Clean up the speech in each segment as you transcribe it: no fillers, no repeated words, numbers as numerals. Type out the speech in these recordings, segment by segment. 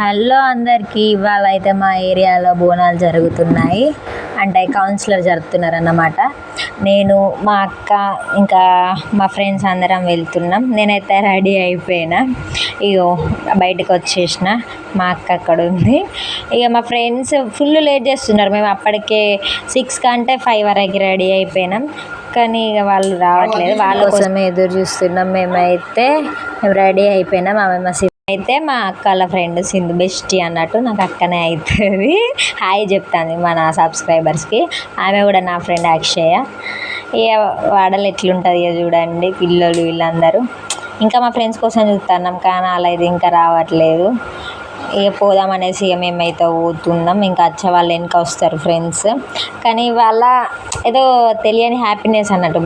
Hello అందరికీ, ఇవాళ అయితే మా ఏరియాలో బోనాలు జరుగుతున్నాయి. అంటే కౌన్సిలర్ జరుపుతున్నారన్నమాట. నేను మా అక్క ఇంకా మా ఫ్రెండ్స్ అందరం వెళ్తున్నాం. నేనైతే రెడీ అయిపోయినా, ఇగో బయటకు వచ్చేసిన. మా అక్క అక్కడ ఉంది. ఇక మా ఫ్రెండ్స్ ఫుల్ లేట్ చేస్తున్నారు. మేము అప్పటికే 6 కంటే 5 వరకు రెడీ అయిపోయినాం, కానీ ఇక వాళ్ళు రావట్లేదు. వాళ్ళ కోసమే ఎదురు చూస్తున్నాం. మేమైతే రెడీ అయిపోయినాం. అయితే మా అక్క వాళ్ళ ఫ్రెండ్ సింధు బెస్టీ అన్నట్టు, నాకు అక్కనే అవుతుంది. హాయ్ చెప్తాను మన సబ్స్క్రైబర్స్కి. ఆమె కూడా నా ఫ్రెండ్ అక్షయ. ఇక వాడలు ఎట్లుంటుంది ఇక చూడండి, పిల్లలు వీళ్ళందరూ. ఇంకా మా ఫ్రెండ్స్ కోసం చూస్తున్నాం, కానీ అలా ఇది ఇంకా రావట్లేదు. ఇక పోదామనేసి ఇక మేమైతే పోతున్నాం. ఇంకా వచ్చే వాళ్ళు వెనక వస్తారు ఫ్రెండ్స్. కానీ వాళ్ళ ఏదో తెలియని హ్యాపీనెస్ అన్నట్టు.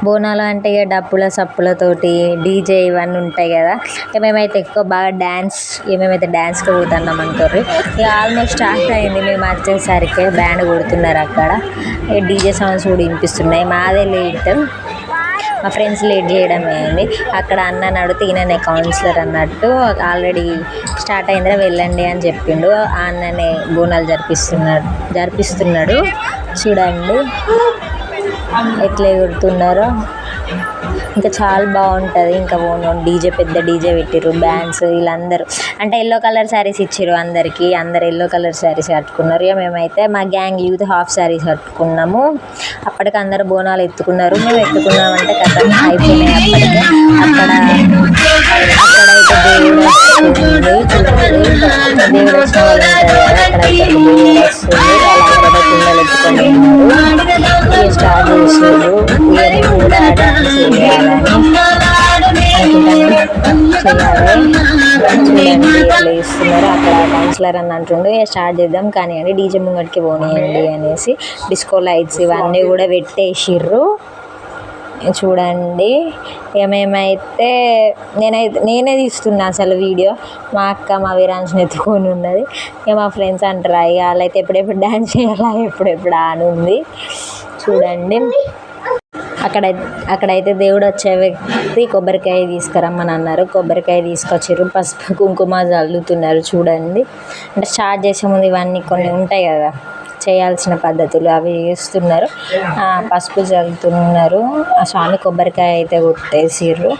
బోనాలు అంటే ఇక డప్పుల సప్పులతోటి డీజే ఇవన్నీ ఉంటాయి కదా. ఇక మేమైతే ఎక్కువ బాగా మేమైతే డ్యాన్స్కి పోతున్నాం అనుకోర్రి. ఇక ఆల్మోస్ట్ స్టార్ట్ అయింది. మేము వచ్చేసరికి బ్యాండ్ కొడుతున్నారు అక్కడ. ఇక డీజే సౌండ్స్ కూడా వినిపిస్తున్నాయి. మాదే లేట్, మా ఫ్రెండ్స్ లేట్ చేయడం అయింది. అక్కడ అన్నని అడిగితే ఈయననే కౌన్సిలర్ అన్నట్టు, ఆల్రెడీ స్టార్ట్ అయిందిరా వెళ్ళండి అని చెప్పిండు. ఆ అన్ననే బోనాలు జరిపిస్తున్నాడు. చూడండి ఎట్లా ఎగురుతున్నారో. ఇంకా చాలా బాగుంటుంది. ఇంకా పెద్ద డీజే పెట్టిర్రు, బ్యాండ్స్. వీళ్ళందరూ అంటే ఎల్లో కలర్ శారీస్ ఇచ్చారు అందరికీ. అందరు ఎల్లో కలర్ శారీస్ కట్టుకున్నారు. ఇక మేమైతే మా గ్యాంగ్ యూత్ హాఫ్ శారీస్ కట్టుకున్నాము. అప్పటికి అందరు బోనాలు ఎత్తుకున్నారు. మేము ఎత్తుకున్నామంటే కథ అయిపోయినాయి అప్పటికే. అక్కడైతే దేవుడు వస్తుంది. దేవుడు వచ్చిన వాళ్ళు ఉంటారు కదా, అక్కడైతే దేవుడు వస్తుంది. వాళ్ళందరూ పిల్లలు ఎత్తుకొని ఇక స్టార్ట్ చేసారు. ఇక కూడా డాన్స్ చేయాలని చూడండి ఇస్తున్నారు. అక్కడ కౌన్సిలర్ అని అంటుండే స్టార్ట్ చేద్దాం కానీ అని, డీజే ముంగటికి పోనీయండి అనేసి డిస్కో లైట్స్ ఇవన్నీ కూడా పెట్టేసిర్రు. చూడండి ఇక మేమైతే నేనే తీస్తున్నా అసలు వీడియో. మా అక్క మా వీరాంశని ఎత్తుకొని ఉన్నది. ఇక మా ఫ్రెండ్స్ అంటారు ఇక వాళ్ళైతే ఎప్పుడెప్పుడు డ్యాన్స్ చేయాలా ఎప్పుడెప్పుడు అని ఉంది. చూడండి అక్కడైతే దేవుడు వచ్చే వ్యక్తి కొబ్బరికాయ తీసుకురమ్మని అన్నారు. కొబ్బరికాయ తీసుకొచ్చారు. పసుపు కుంకుమ చల్లుతున్నారు. చూడండి అంటే స్టార్ట్ చేసే ముందు ఇవన్నీ కొన్ని ఉంటాయి కదా చేయాల్సిన పద్ధతులు, అవి చేస్తున్నారు. పసుపు చల్లుతున్నారు. ఆ స్వామి కొబ్బరికాయ అయితే కొట్టేసిర్రు.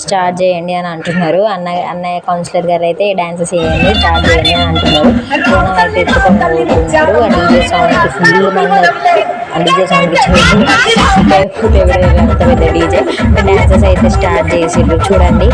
స్టార్ట్ చేయండి అని అంటున్నారు. అన్నయ్య కౌన్సిలర్ గారు అయితే డ్యాన్సెస్ చేయండి స్టార్ట్ చేయండి అని అంటున్నారు. బోనం అయితే ఎత్తుకొని పోతున్నారు. ఆ డీజే సౌండ్కి ఫుల్ మంది, ఆ డీజే సౌండ్కి అంత పెద్ద డీజే డ్యాన్సెస్ అయితే స్టార్ట్ చేసిర్రు. చూడండి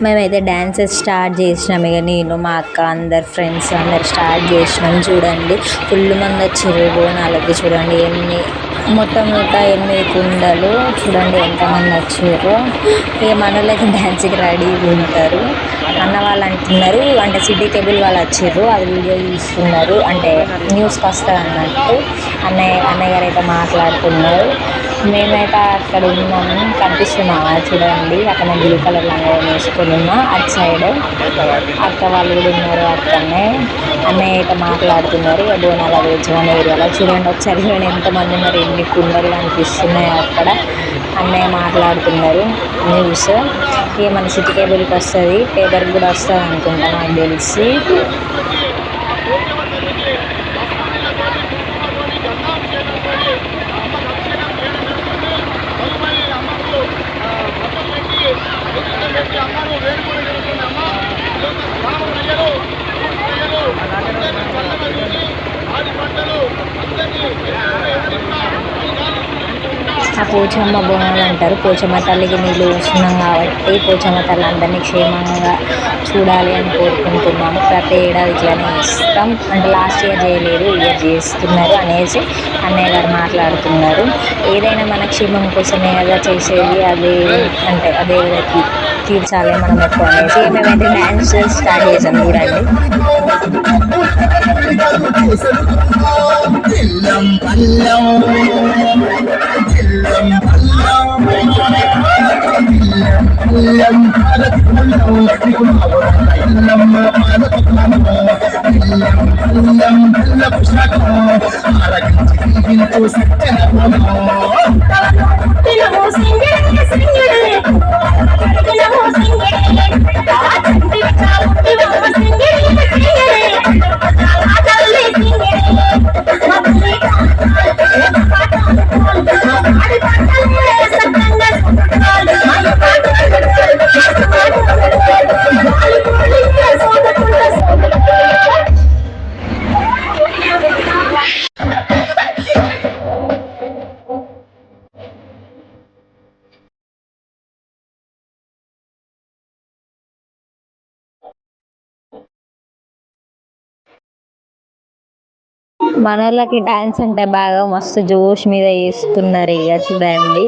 మేమైతే డాన్సెస్ స్టార్ట్ చేసినాం. ఇక నేను మా అక్క అందరు ఫ్రెండ్స్ అందరు స్టార్ట్ చేసినాం. చూడండి ఫుల్ మంది వచ్చారు బోనాలకి. చూడండి మొత్తం 108 కుండలు. చూడండి ఎంతమంది వచ్చారు. ఇక మనలో అయితే డ్యాన్స్కి రెడీగా ఉంటారు. అన్న వాళ్ళు అంటున్నారు అంటే సిటీ కేబుల్ వాళ్ళు వచ్చారు, అది వీడియో చూస్తున్నారు, అంటే న్యూస్కి వస్తుంది అన్నట్టు. అన్నయ్య గారు అయితే మాట్లాడుతున్నారు. మేమైతే అక్కడ ఉన్నాము, కనిపిస్తున్నాము. చూడండి అక్కడ బ్లూ కలర్ లంగా వేసుకొని ఉన్నా. అటు సైడ్ అక్క వాళ్ళు కూడా ఉన్నారు. అక్కడనే అన్నయ్య అయితే మాట్లాడుతున్నారు. ఇక బోనాల వేచమని ఏరియాలో చూడండి ఒకసారి చూడండి ఎంతమంది ఉన్నారు, ఎన్ని కుండలు కనిపిస్తున్నాయి అక్కడ. అన్నయ్య మాట్లాడుతున్నారు న్యూస్. ఇక మన సిటీ కేబుల్కి వస్తుంది, పేపర్కి కూడా వస్తుంది అనుకుంటా నాకు తెలిసి. ఆ పోచమ్మ బోనాలు అంటారు. పోచమ్మ తల్లికి నీళ్ళు పోస్తున్నాం కాబట్టి పోచమ్మ తల్లి అందరినీ క్షేమంగా చూడాలి అని కోరుకుంటున్నాము. ప్రతి ఏడాది ఇట్లనే చేస్తాం. అంటే లాస్ట్ ఇయర్ చేయలేదు, ఈ ఇయర్ చేస్తున్నారు అనేసి అన్నయ్య గారు మాట్లాడుతున్నారు. ఏదైనా మన క్షేమం కోసమే కదా చేసేది. అదే అంటే ఆ దేవుడికి తీర్చాలి మనం ఎక్కువ అనేసి మేమైతే డ్యాన్స్ స్టార్ట్ చేసాం చూడండి. మనోళ్ళకి డాన్స్ అంటే బాగా మస్తు జోష్ మీద చేస్తున్నారు. ఇక చూడండి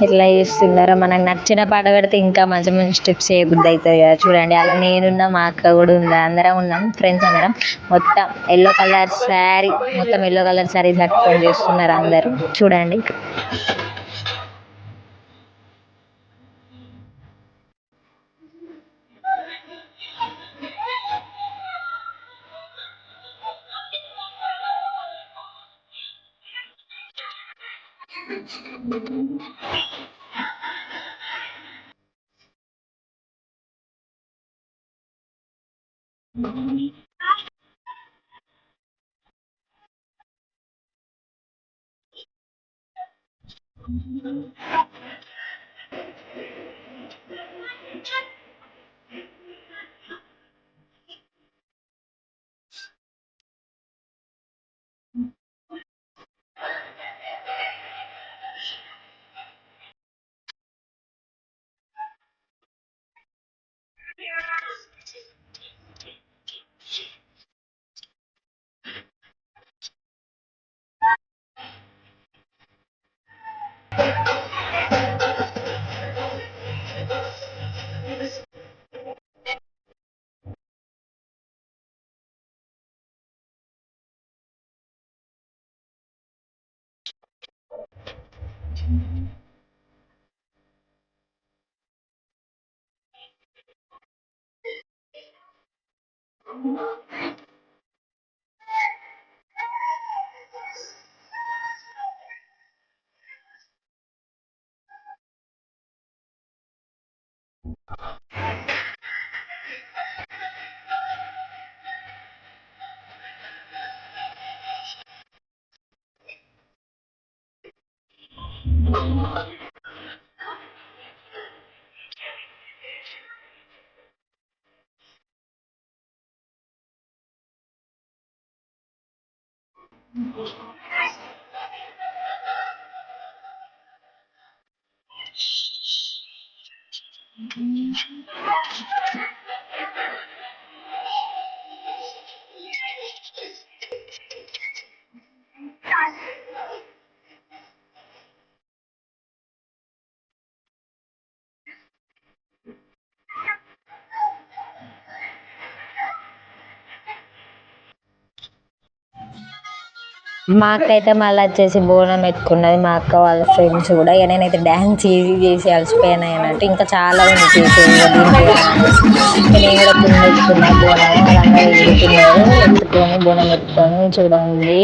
ఎట్లా చేస్తున్నారో. మనకు నచ్చిన పాట పెడితే ఇంకా మంచి మంచి స్టెప్స్ చేయబుద్ధి అవుతుంది కదా. చూడండి అలా నేనున్నా, మా అక్క కూడా ఉంది, అందరం ఉన్నాం ఫ్రెండ్స్ అందరం. మొత్తం ఎల్లో కలర్ శారీ, మొత్తం ఎల్లో కలర్ శారీ కట్టుకొని చేస్తున్నారు అందరు చూడండి. మా అక్క అయితే మళ్ళీ వచ్చేసి బోనం ఎత్తుకున్నది. మా అక్క వాళ్ళ ఫ్రెండ్స్ కూడా. ఇక నేనైతే డ్యాన్స్ చేసి చేసి అలసిపోయాను అన్నట్టు. ఇంకా చాలా ఉంది చేసేది. ఇక దీనికి నేను కూడా కింద ఎత్తుకున్నా బోనం. వాళ్ళందరూ ఎత్తుకున్నారు. ఎత్తుకొని బోనం ఎత్తుకొని చూడండి.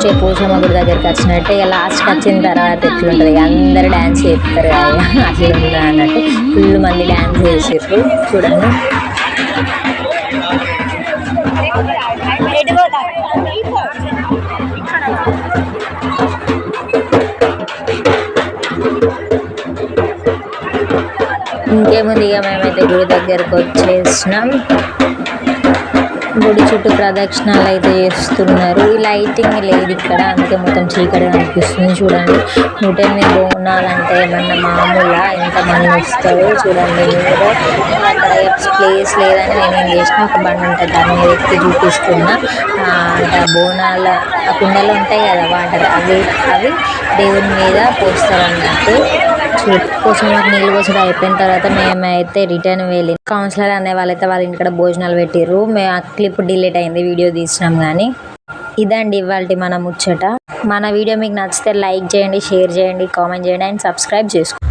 ఆల్మోస్ట్ పోషమ్మ గుడి దగ్గరికి వచ్చినట్టే. ఇక లాస్ట్కి వచ్చిన తర్వాత ఎట్లుంటుంది, అందరు డ్యాన్స్ చేస్తారు కదా, అట్లా ఉంటుంది అన్నట్టు. ఫుల్ మంది డ్యాన్స్ చేసారు చూడండి. ఇంకేముంది, ఇక మేమైతే గుడి దగ్గరకు వచ్చేసినాం. గుడి చుట్టూ ప్రదక్షిణాలు అయితే చేస్తున్నారు. ఈ లైటింగ్ లేదు ఇక్కడ, అందుకే మొత్తం చీకటి అనిపిస్తుంది. చూడండి 108 బోనాలు అంటే ఏమన్నా మామూలుగా ఎంతమంది వస్తారు చూడండి. మీరు అక్కడ ప్లేస్ లేదని నేనేం చేసిన, ఒక బండి ఉంటుంది దాని మీద ఎక్కి చూపిస్తున్నా. అంటే బోనాల ఆ కుండలు ఉంటాయి కదా వాటర్, అవి దేవుని మీద పోస్తారు అన్నట్టు. కోసం మాకు నీళ్ళు పోసడం అయిపోయిన తర్వాత మేమైతే రిటర్న్ వెళ్ళి కౌన్సిలర్ అనే వాళ్ళైతే వాళ్ళ ఇంటికాడ భోజనాలు పెట్టిర్రు. మేము ఆ క్లిప్ డిలీట్ అయింది, వీడియో తీసినాం కానీ. ఇదండి ఇవాళ మన ముచ్చట. మన వీడియో మీకు నచ్చితే లైక్ చేయండి, షేర్ చేయండి, కామెంట్ చేయండి అండ్ సబ్స్క్రైబ్ చేసుకోండి.